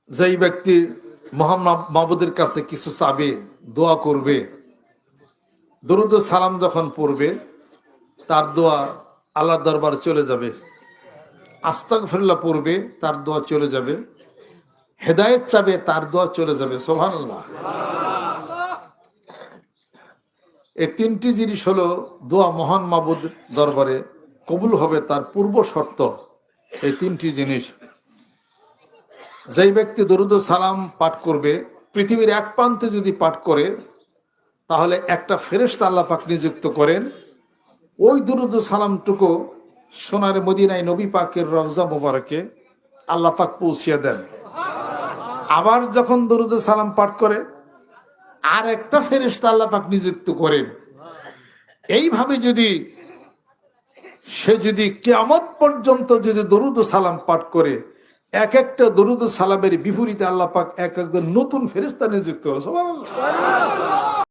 যেই ব্যক্তি মহান মাবুদের কাছে কিছু চাবে, দোয়া করবে, দরুদ ও সালাম যখন পড়বে তার দোয়া আল্লাহর দরবারে চলে যাবে। আস্তাগফিরুল্লাহ পড়বে তার দোয়া চলে যাবে। হেদায়েত চাবে তার দোয়া চলে যাবে। সুবহানাল্লাহ। এই তিনটি জিনিস হলো দোয়া মহান মাবুদ দরবারে কবুল হবে তার পূর্ব শর্ত। এই তিনটি জিনিস যেই ব্যক্তি দরুদ ও সালাম পাঠ করবে, পৃথিবীর এক প্রান্তে যদি পাঠ করে তাহলে একটা ফেরেশতা আল্লাহ পাক নিযুক্ত করেন, ওই দরুদ ও সালামটুকু সোনার মদিনায় নবী পাকের রওজা মোবারকে আল্লাহ পাক পৌঁছিয়ে দেন। আবার যখন দরুদ ও সালাম পাঠ করে আর একটা ফেরেশতা আল্লাহ পাক নিযুক্ত করেন। এইভাবে যদি সে যদি কিয়ামত পর্যন্ত যদি দরুদ ও সালাম পাঠ করে, এক একটা দরুদ ও সালামের বিপরীতে আল্লাহ পাক এক একজন নতুন ফেরেশতা নিযুক্ত করে। সুবহানাল্লাহ।